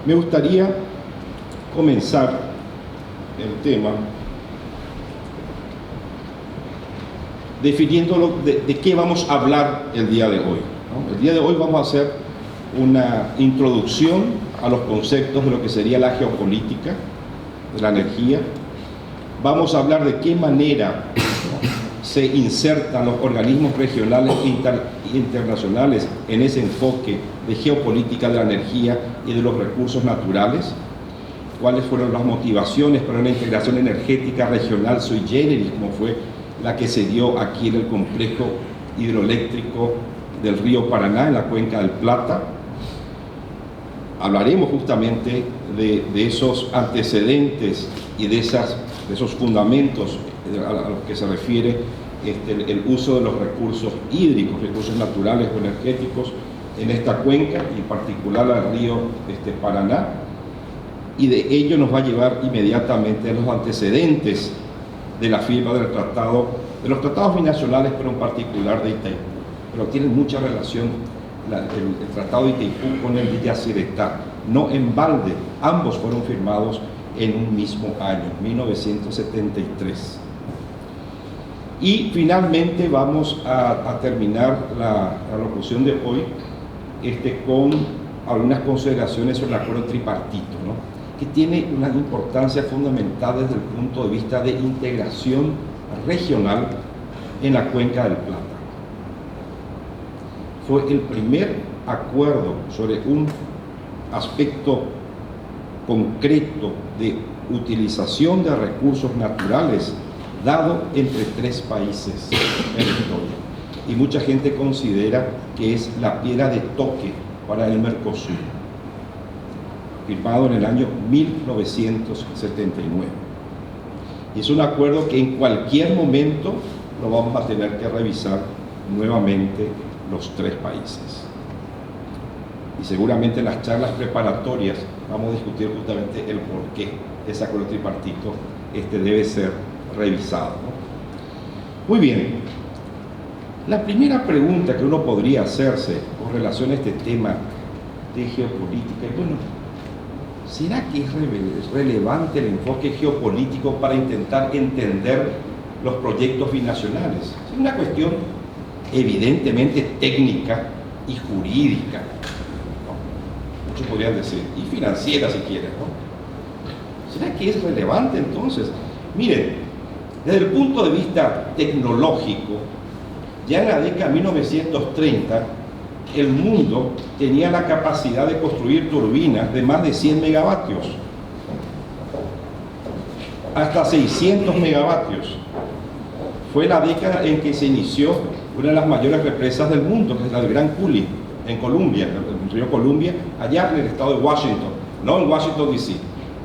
Me gustaría comenzar el tema definiendo de qué vamos a hablar el día de hoy, ¿no? El día de hoy vamos a hacer una introducción a los conceptos de lo que sería la geopolítica de la energía. Vamos a hablar de qué manera, ¿no?, se insertan los organismos regionales e internacionales en ese enfoque de geopolítica de la energía y de los recursos naturales. Cuáles fueron las motivaciones para una integración energética regional sui generis, como fue la que se dio aquí en el complejo hidroeléctrico del río Paraná, en la cuenca del Plata. Hablaremos justamente de esos antecedentes y de esos fundamentos a los que se refiere el uso de los recursos hídricos, recursos naturales o energéticos en esta cuenca, y en particular al río Paraná. Y de ello nos va a llevar inmediatamente a los antecedentes de la firma del tratado, de los tratados binacionales, pero en particular de Itaipú. Pero tienen mucha relación el tratado de Itaipú con el de Yacyretá. No en balde, ambos fueron firmados en un mismo año, 1973. Y finalmente vamos a terminar la locución de hoy con algunas consideraciones sobre el acuerdo tripartito, ¿no?, que tiene una importancia fundamental desde el punto de vista de integración regional en la cuenca del Plata. Fue el primer acuerdo sobre un aspecto concreto de utilización de recursos naturales dado entre tres países en la historia. Y mucha gente considera que es la piedra de toque para el Mercosur, firmado en el año 1979. Y es un acuerdo que en cualquier momento lo vamos a tener que revisar nuevamente los tres países. Y seguramente en las charlas preparatorias vamos a discutir justamente el por qué ese acuerdo tripartito debe ser revisado, ¿no? Muy bien. La primera pregunta que uno podría hacerse con relación a este tema de geopolítica es, bueno, ¿será que es relevante el enfoque geopolítico para intentar entender los proyectos binacionales? Es una cuestión evidentemente técnica y jurídica, ¿no? Muchos podrían decir, y financiera si quieren, ¿no? ¿Será que es relevante entonces? Miren, desde el punto de vista tecnológico, ya en la década de 1930, el mundo tenía la capacidad de construir turbinas de más de 100 megavatios, hasta 600 megavatios. Fue la década en que se inició una de las mayores represas del mundo, que es la del Gran Coulee, en Columbia, en el río Columbia, allá en el estado de Washington, no en Washington DC,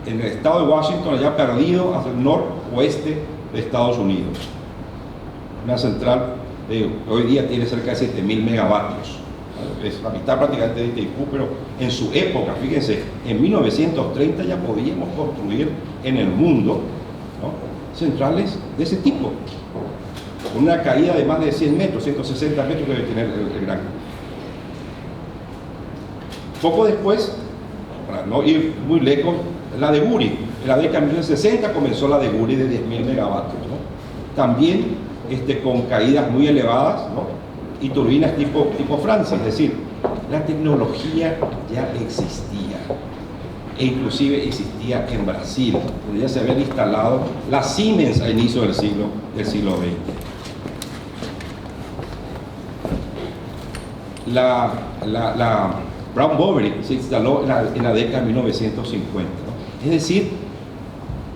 en el estado de Washington, allá perdido hacia el noroeste de Estados Unidos. Una central que hoy día tiene cerca de 7.000 megavatios. Es la mitad prácticamente de Itaipú, pero en su época, fíjense, en 1930 ya podíamos construir en el mundo, ¿no?, centrales de ese tipo, con una caída de más de 100 metros, 160 metros que debe tener el Gran Coulee. Poco después, para no ir muy lejos, la de Guri. En la década de 1960 comenzó la de Guri de 10.000 megavatios, ¿no? También con caídas muy elevadas, ¿no?, y turbinas tipo Francia. Es decir, la tecnología ya existía, e inclusive existía en Brasil, donde ya se habían instalado las Siemens a inicio del siglo XX. La Brown Boveri se instaló en la década de 1950, ¿no? Es decir,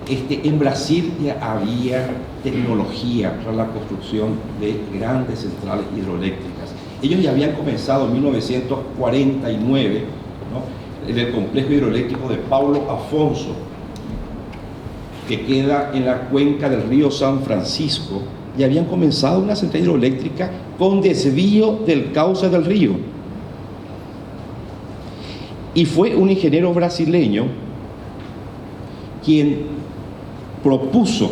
en Brasil ya había tecnología para la construcción de grandes centrales hidroeléctricas. Ellos ya habían comenzado en 1949, ¿no?, en el complejo hidroeléctrico de Paulo Afonso, que queda en la cuenca del río San Francisco, y habían comenzado una central hidroeléctrica con desvío del cauce del río. Y fue un ingeniero brasileño quien propuso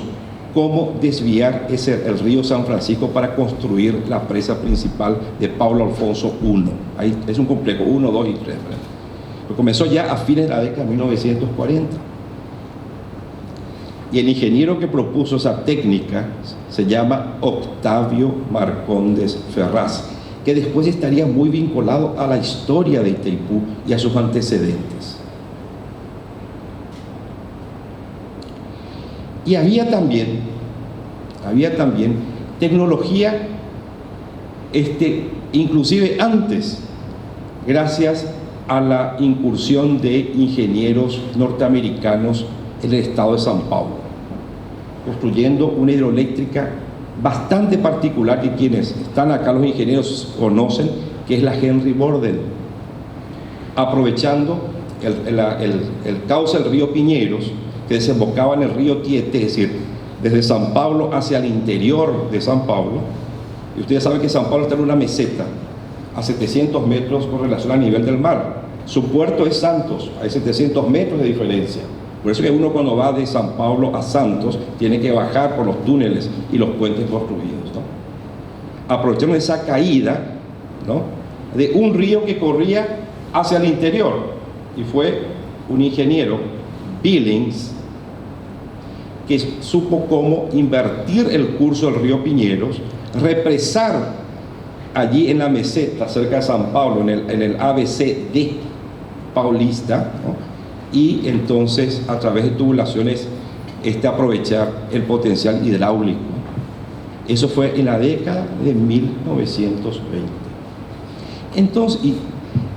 cómo desviar el río San Francisco para construir la presa principal de Paulo Afonso I. Ahí es un complejo, 1, 2 y 3. Pero comenzó ya a fines de la década de 1940. Y el ingeniero que propuso esa técnica se llama Octavio Marcondes Ferraz, que después estaría muy vinculado a la historia de Itaipú y a sus antecedentes. Y había también tecnología, inclusive antes, gracias a la incursión de ingenieros norteamericanos en el estado de San Paulo, construyendo una hidroeléctrica bastante particular que quienes están acá, los ingenieros, conocen, que es la Henry Borden, aprovechando el cauce del río Piñeros, que desembocaba en el río Tieté, es decir, desde San Pablo hacia el interior de San Pablo. Y ustedes saben que San Pablo está en una meseta a 700 metros con relación al nivel del mar. Su puerto es Santos, hay 700 metros de diferencia. Por eso que uno, cuando va de San Pablo a Santos, tiene que bajar por los túneles y los puentes construidos, ¿no? Aprovecharon esa caída, ¿no?, de un río que corría hacia el interior, y fue un ingeniero, Billings, que supo cómo invertir el curso del río Piñeros, represar allí en la meseta cerca de San Pablo, en el ABCD paulista, ¿no?, y entonces a través de tubulaciones aprovechar el potencial hidráulico. Eso fue en la década de 1920. Entonces, y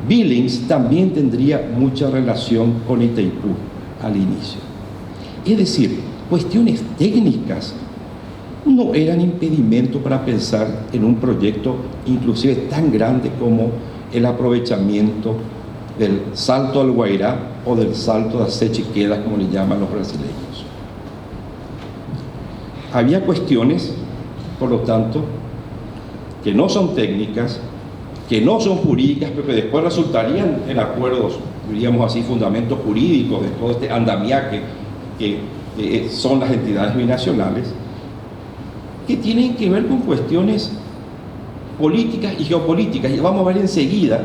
Billings también tendría mucha relación con Itaipú al inicio. Es decir, cuestiones técnicas no eran impedimento para pensar en un proyecto inclusive tan grande como el aprovechamiento del Salto al Guairá o del Salto de Acechiquedas, como le llaman los brasileños. Había cuestiones, por lo tanto, que no son técnicas, que no son jurídicas, pero que después resultarían en acuerdos, diríamos así, fundamentos jurídicos de todo este andamiaje que son las entidades binacionales, que tienen que ver con cuestiones políticas y geopolíticas. Y vamos a ver enseguida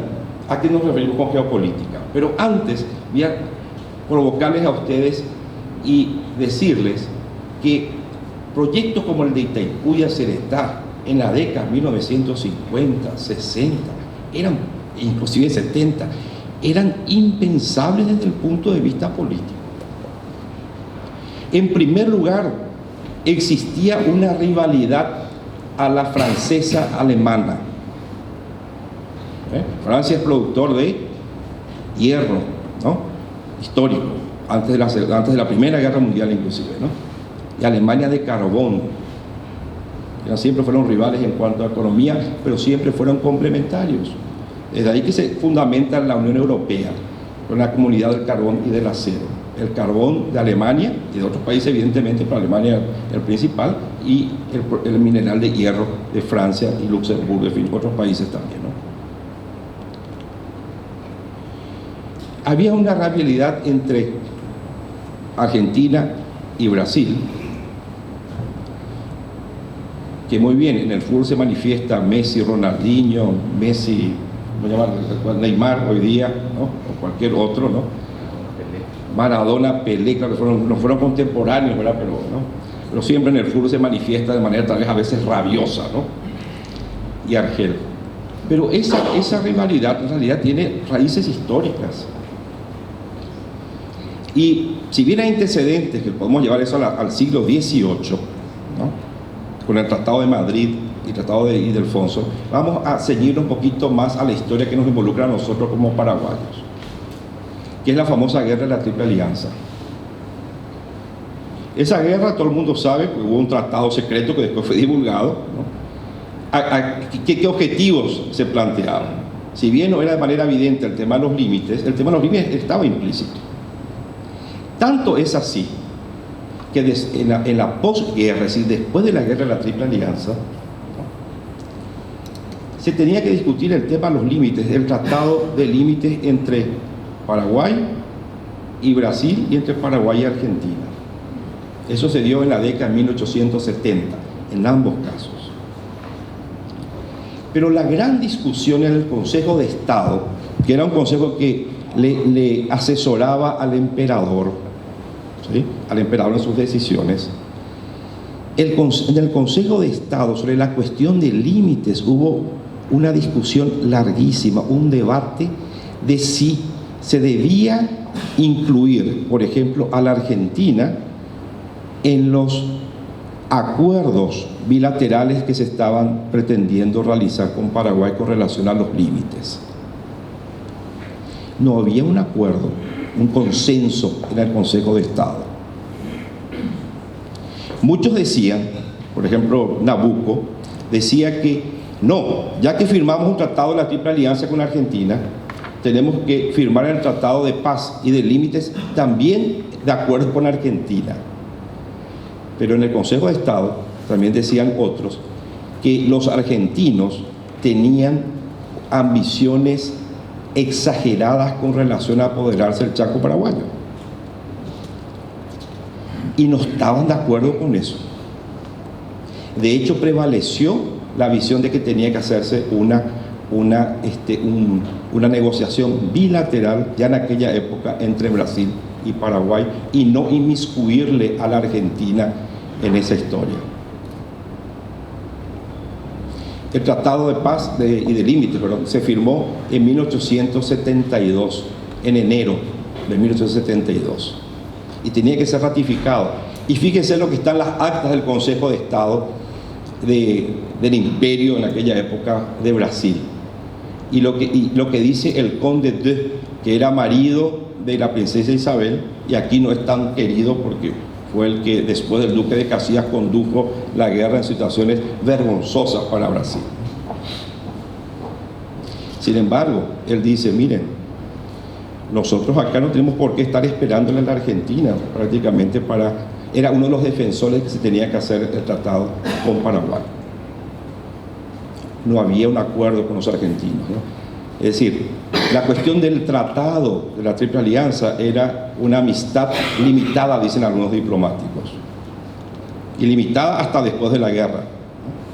a qué nos referimos con geopolítica. Pero antes voy a provocarles a ustedes y decirles que proyectos como el de Itaipú y Aceretá en la década 1950, 60, inclusive 70, eran impensables desde el punto de vista político. En primer lugar, existía una rivalidad a la francesa-alemana. Francia es productor de hierro, ¿no?, histórico, antes de la Primera Guerra Mundial inclusive, ¿no?, y Alemania de carbón. Siempre fueron rivales en cuanto a economía, pero siempre fueron complementarios. Desde ahí que se fundamenta la Unión Europea, con la comunidad del carbón y del acero. El carbón de Alemania y de otros países, evidentemente, pero Alemania el principal, y el mineral de hierro de Francia y Luxemburgo, en fin, otros países también, ¿no? Había una rivalidad entre Argentina y Brasil, que muy bien en el fútbol se manifiesta Messi, Ronaldinho, Neymar hoy día, ¿no?, o cualquier otro, ¿no?, Maradona, Pelé, claro que no fueron contemporáneos, ¿verdad?, pero siempre en el fútbol se manifiesta de manera tal vez a veces rabiosa, ¿no?, y Argel. Pero esa rivalidad en realidad tiene raíces históricas. Y si bien hay antecedentes que podemos llevar eso al siglo XVIII, ¿no?, con el Tratado de Madrid y el Tratado de Ildefonso, vamos a ceñirnos un poquito más a la historia que nos involucra a nosotros como paraguayos, que es la famosa guerra de la Triple Alianza. Esa guerra todo el mundo sabe, porque hubo un tratado secreto que después fue divulgado, ¿no? ¿Qué objetivos se planteaban? Si bien no era de manera evidente el tema de los límites, el tema de los límites estaba implícito. Tanto es así que en la posguerra, es decir, después de la guerra de la Triple Alianza, ¿no?, se tenía que discutir el tema de los límites, el tratado de límites entre Paraguay y Brasil y entre Paraguay y Argentina. Eso se dio en la década de 1870, en ambos casos. Pero la gran discusión en el Consejo de Estado, que era un consejo que le asesoraba al emperador, ¿sí? Al emperador en sus decisiones. En el Consejo de Estado, sobre la cuestión de límites, hubo una discusión larguísima, un debate de si se debía incluir, por ejemplo, a la Argentina en los acuerdos bilaterales que se estaban pretendiendo realizar con Paraguay con relación a los límites. No había un acuerdo, un consenso en el Consejo de Estado. Muchos decían, por ejemplo, Nabucco, decía que no, ya que firmamos un tratado de la Triple Alianza con Argentina, tenemos que firmar el tratado de paz y de límites también de acuerdo con Argentina. Pero en el Consejo de Estado también decían otros que los argentinos tenían ambiciones exageradas con relación a apoderarse del Chaco paraguayo. Y no estaban de acuerdo con eso. De hecho, prevaleció la visión de que tenía que hacerse una negociación bilateral ya en aquella época entre Brasil y Paraguay y no inmiscuirle a la Argentina en esa historia. El Tratado de Paz y de Límites, se firmó en 1872, en enero de 1872, y tenía que ser ratificado. Y fíjense lo que están las actas del Consejo de Estado del imperio en aquella época de Brasil. Y lo que dice el conde de, que era marido de la princesa Isabel, y aquí no es tan querido porque fue el que después del duque de Caxias condujo la guerra en situaciones vergonzosas para Brasil. Sin embargo, él dice, miren, nosotros acá no tenemos por qué estar esperándole a la Argentina prácticamente era uno de los defensores que se tenía que hacer el tratado con Paraguay. No había un acuerdo con los argentinos, ¿no? Es decir, la cuestión del tratado de la Triple Alianza era una amistad limitada, dicen algunos diplomáticos, y limitada hasta después de la guerra.